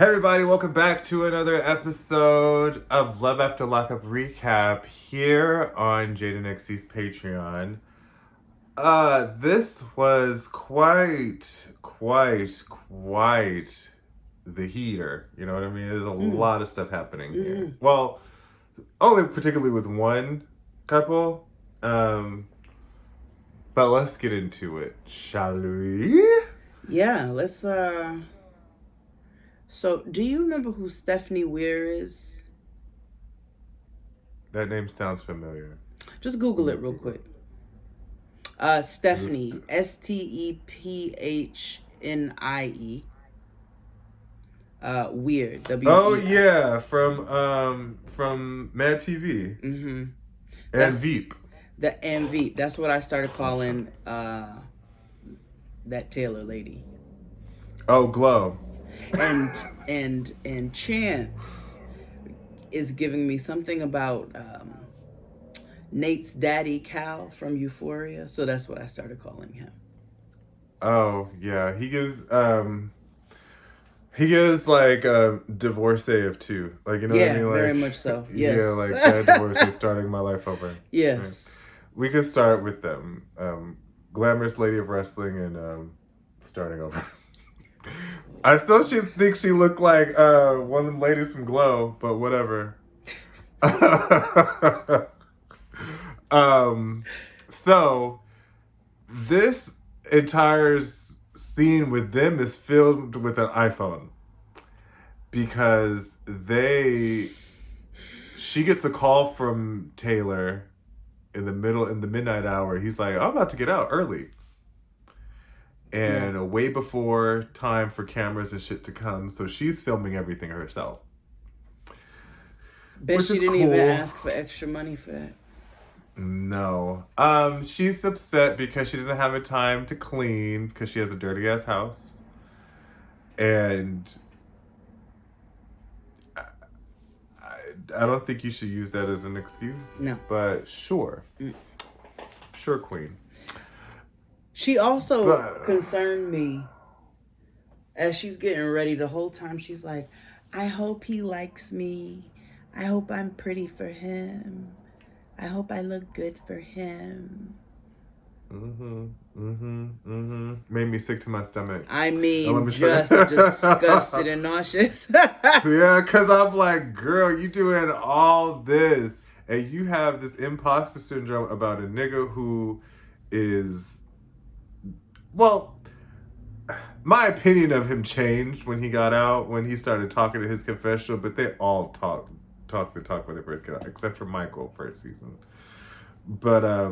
Hey everybody, welcome back to another episode of Love After Lockup Recap here on Jade and XD's Patreon. This was quite the heater. You know what I mean? There's a lot of stuff happening here. Well, only particularly with one couple. But let's get into it, shall we? Yeah, let's So, do you remember who Stephanie Weir is? That name sounds familiar. Just Google it real quick. Stephanie, Stephnie. Weir, Oh W-E-I. yeah, from Mad TV Mm-hmm. and That's Veep. the MV. That's what I started calling that Taylor lady. Oh, Glow. And Chance is giving me something about Nate's daddy Cal from Euphoria, so that's what I started calling him. Oh yeah, he gives like divorcee of two, like you know what I Yeah, mean, like very much so. yeah, Yes. like bad divorcee starting my life over. Yes. We could start with them, glamorous lady of wrestling and starting over. I still think she looked like one of them ladies from Glow, but whatever. So this entire scene with them is filled with an iPhone because she gets a call from Taylor in the midnight hour. He's like, I'm about to get out early. And way before time for cameras and shit to come, so she's filming everything herself. Bet she didn't even ask for extra money for that. No. She's upset because she doesn't have a time to clean because she has a dirty ass house. And I don't think you should use that as an excuse. No. But sure. Sure, queen. She also concerned me as she's getting ready. The whole time she's like, I hope he likes me. I hope I'm pretty for him. I hope I look good for him. Made me sick to my stomach. I mean, just disgusted and nauseous. Yeah, because I'm like, girl, you doing all this. And you have this imposter syndrome about a nigga who is... Well, my opinion of him changed when he got out, when he started talking to his confessional, but they all talk the talk when they first get out, except for Michael first season. But I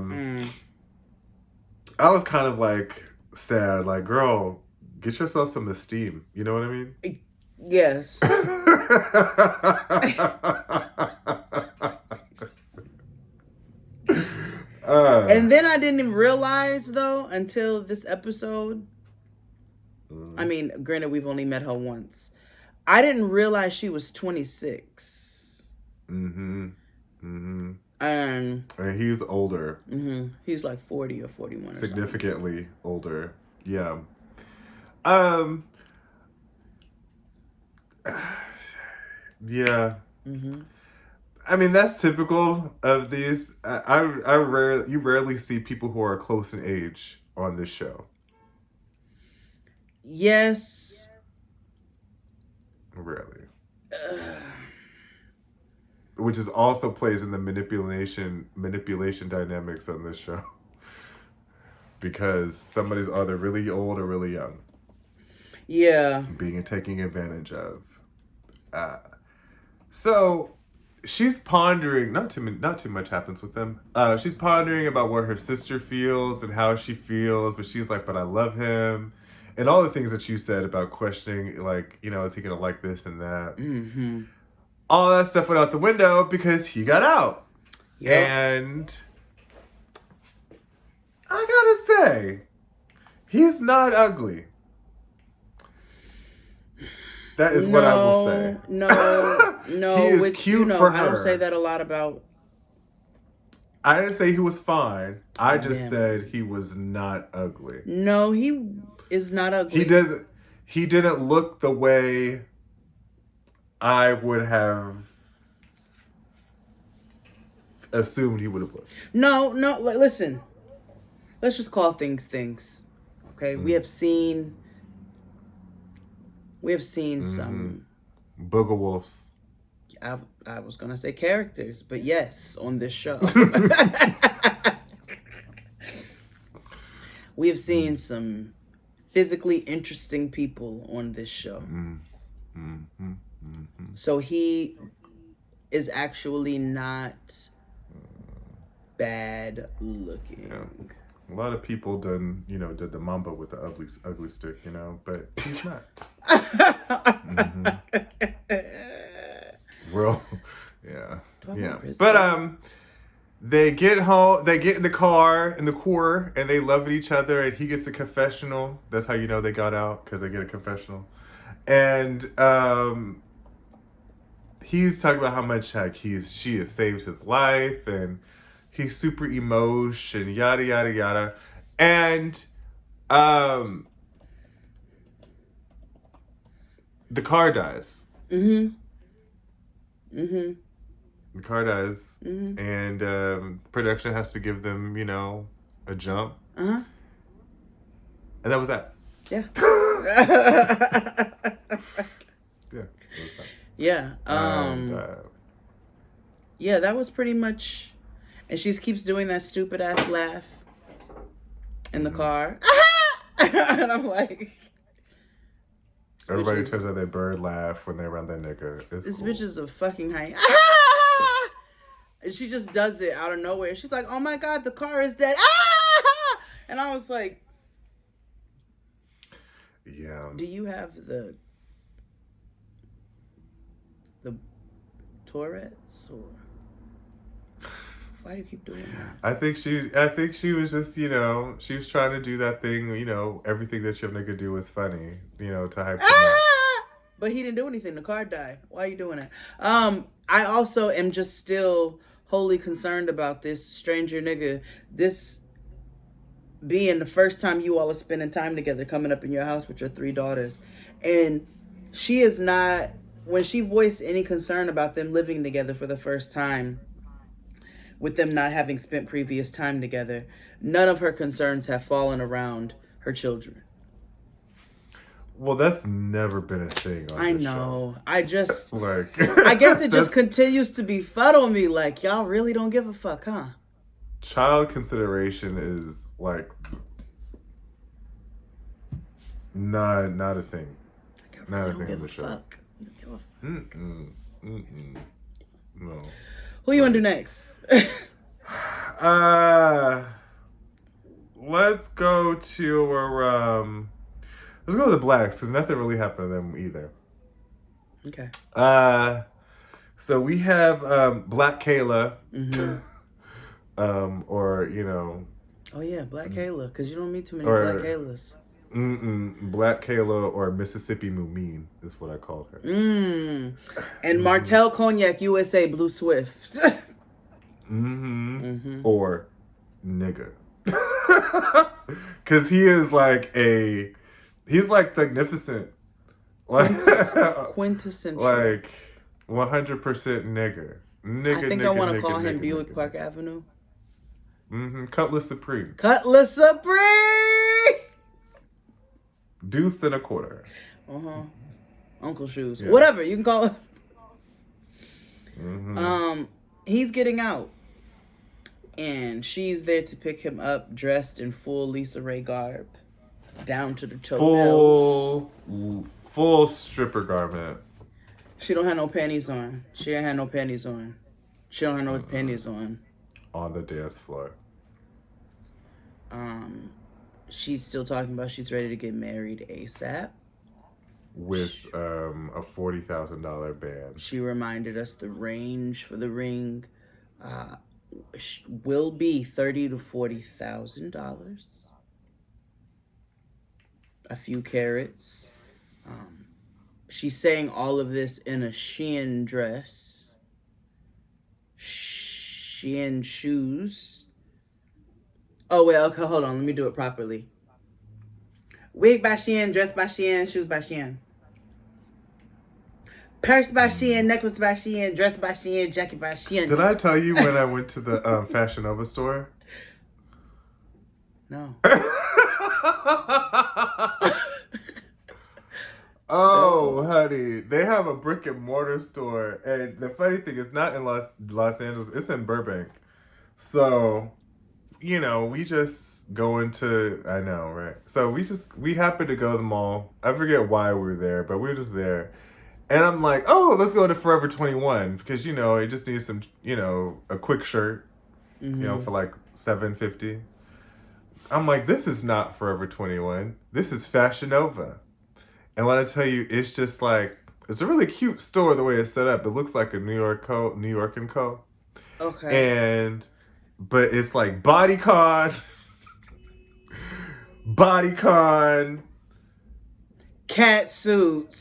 was kind of like sad, like, girl, get yourself some esteem. You know what I mean? Yes. And then I didn't even realize, though, until this episode. I mean, granted, we've only met her once. I didn't realize she was 26. And he's older. He's like 40 or 41 or significantly older. Yeah. Yeah. I mean, that's typical of these. You rarely see people who are close in age on this show. Yes. Rarely. Which is also plays in the manipulation dynamics on this show. Because somebody's either really old or really young. Yeah. Being taken advantage of. So she's pondering, not too much happens with them. She's pondering about what her sister feels and how she feels, but she's like, but I love him. And all the things that you said about questioning, like, you know, is he gonna like this and that? All that stuff went out the window because he got out. Yep. And I gotta say, he's not ugly. That is what I will say. No. He is cute for her. I don't say that a lot about... I didn't say he was fine. I just said he was not ugly. No, he is not ugly. He didn't look the way I would have assumed he would have looked. No, listen. Let's just call things things. Okay, we have seen some. Booger wolves. I was gonna say characters, but yes, on this show. We have seen some physically interesting people on this show. So he is actually not bad looking. Yeah. A lot of people did the mamba with the ugly stick, but he's not. Real, yeah. But they get home, they get in the car, in the core, and they love each other, and he gets a confessional. That's how you know they got out, because they get a confessional. And he's talking about how much she has saved his life, and he's super emotional, yada yada yada. And the car dies. The car dies, and production has to give them, a jump. And that was that. Yeah. Yeah. Yeah. Yeah, that was pretty much. And she keeps doing that stupid ass laugh in the car. And I'm like, everybody turns out their bird laugh when they run that nigga. This bitch is a fucking hyena. And she just does it out of nowhere. She's like, oh my God, the car is dead. And I was like, yeah. Do you have the Tourette's, or why do you keep doing that? I think she was just, she was trying to do that thing, everything that your nigga do was funny, to hype him up. But he didn't do anything. The car died. Why are you doing that? I also am just still wholly concerned about this stranger nigga. This being the first time you all are spending time together, coming up in your house with your 3 daughters. And she is not, when she voiced any concern about them living together for the first time, with them not having spent previous time together, none of her concerns have fallen around her children. Well, that's never been a thing on this know. show. I just like I guess it just continues to befuddle me. Like, y'all really don't give a fuck, huh? Child consideration is like not a thing. Not a thing on the show. Fuck. You don't give a fuck. No. Who you want to do next? Let's go to let's go to the blacks, because nothing really happened to them either. Okay. So we have Black Kayla. Or Oh yeah, Black Kayla, because you don't meet too many Black Kaylas. Black Kayla, or Mississippi Moomin is what I called her. And Martell Cognac USA Blue Swift. Or nigga. Because he is like he's like magnificent. Quintessential. Like 100% nigga. I think I want to call him Buick Park Avenue. Cutlass Supreme. Cutlass Supreme! Deuce and a quarter. Uncle Shoes. Yeah. Whatever, you can call him. He's getting out. And she's there to pick him up, dressed in full Lisa Ray garb. Down to the toenails. Full stripper garment. She don't have no panties on. She don't have no panties on. On the dance floor. She's still talking about she's ready to get married ASAP. With a $40,000 band. She reminded us the range for the ring will be $30,000 to $40,000. A few carats. She's saying all of this in a Shein dress. Shein shoes. Oh, wait, okay, hold on. Let me do it properly. Wig by Shein, dress by Shein, shoes by Shein. Purse by Shein, necklace by Shein, dress by Shein, jacket by Shein. Did I tell you when I went to the Fashion Nova store? No. Oh, honey, they have a brick and mortar store, and the funny thing is, not in Los Angeles; it's in Burbank. So, we just go into. I know, right? So we happened to go to the mall. I forget why we were there, but we were just there, and I'm like, oh, let's go to Forever 21 because it just needs some, a quick shirt, for like $7.50. I'm like, this is not Forever 21. This is Fashion Nova. And when I tell you, it's just like, it's a really cute store the way it's set up. It looks like a New York and Co. Okay. But it's like bodycon, cat suit,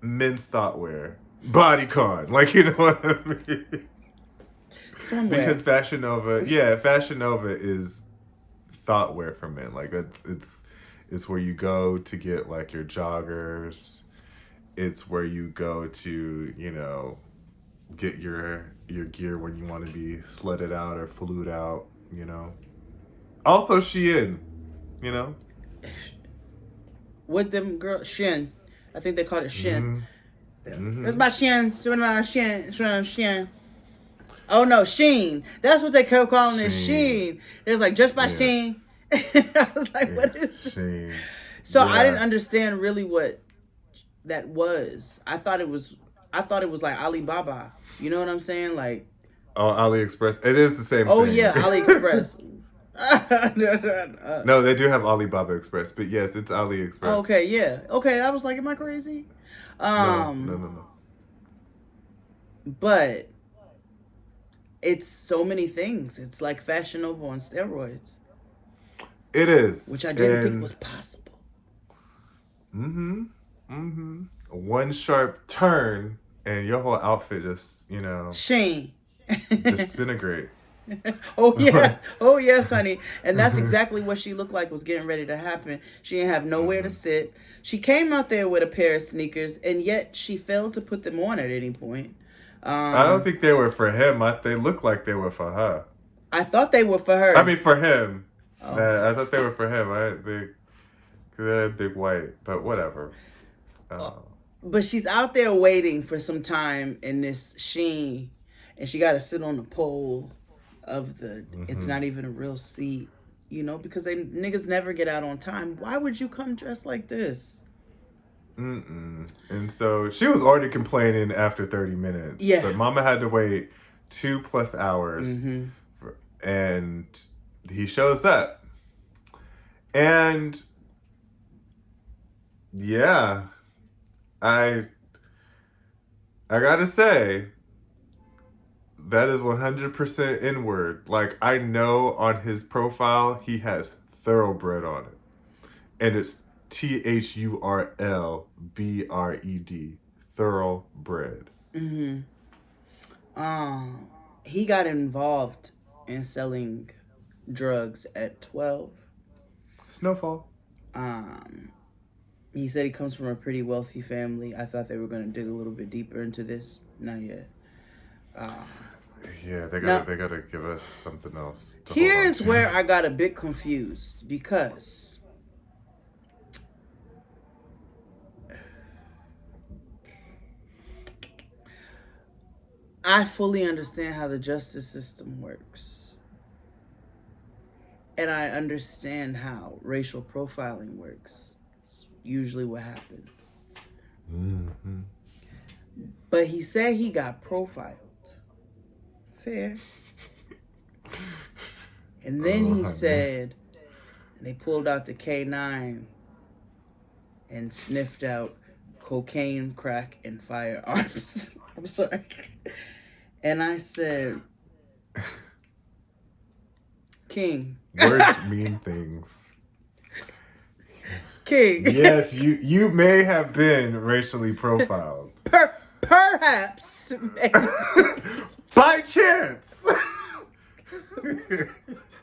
men's thoughtwear, bodycon. Like, you know what I mean? Swimwear. Because Fashion Nova is thoughtwear for men. Like, it's where you go to get like your joggers. It's where you go to, get your gear when you want to be slutted out or flued out, Also Shein, With them girls, Shin. I think they call it Shin. Mm-hmm. Where's my Shin? Shin. Oh no, Sheen. That's what they kept calling it, Sheen. It was like just by Sheen. I was like, what is this? Sheen. So I didn't understand really what that was. I thought it was like Alibaba. You know what I'm saying? Like, oh, AliExpress. It is the same thing. Oh yeah, AliExpress. No, they do have Alibaba Express, but yes, it's AliExpress. Okay, yeah. Okay, I was like, am I crazy? No. But it's so many things. It's like Fashion Nova on steroids. It is. Which I didn't think was possible. One sharp turn and your whole outfit just, Shane. disintegrate. Oh yes, honey. And that's exactly what she looked like was getting ready to happen. She didn't have nowhere to sit. She came out there with a pair of sneakers, and yet she failed to put them on at any point. I don't think they were for him. They looked like they were for her. I thought they were for her. I mean, for him. Oh. I thought they were for him. They're big white, but whatever. But she's out there waiting for some time in this Shein, and she got to sit on the pole of the. It's not even a real seat, because niggas never get out on time. Why would you come dressed like this? And so she was already complaining after 30 minutes. Yeah. But Mama had to wait 2+ hours, and he shows up, and yeah, I gotta say, that is 100% inward. Like, I know on his profile he has thoroughbred on it, and it's THURLBRED, thoroughbred. He got involved in selling drugs at 12. Snowfall. He said he comes from a pretty wealthy family. I thought they were going to dig a little bit deeper into this. Not yet. Yeah, they gotta give us something else. Here's where I got a bit confused, because I fully understand how the justice system works. And I understand how racial profiling works. It's usually what happens. But he said he got profiled. Fair. And then he said, and they pulled out the K9 and sniffed out cocaine, crack, and firearms. I'm sorry. And I said, King. Words mean things. King. Yes, you may have been racially profiled. Perhaps. By chance.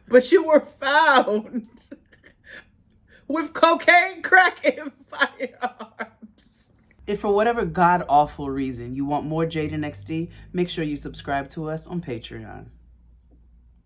But you were found with cocaine, crack, and firearms. if for whatever god awful reason you want more Jade and XD, make sure you subscribe to us on Patreon.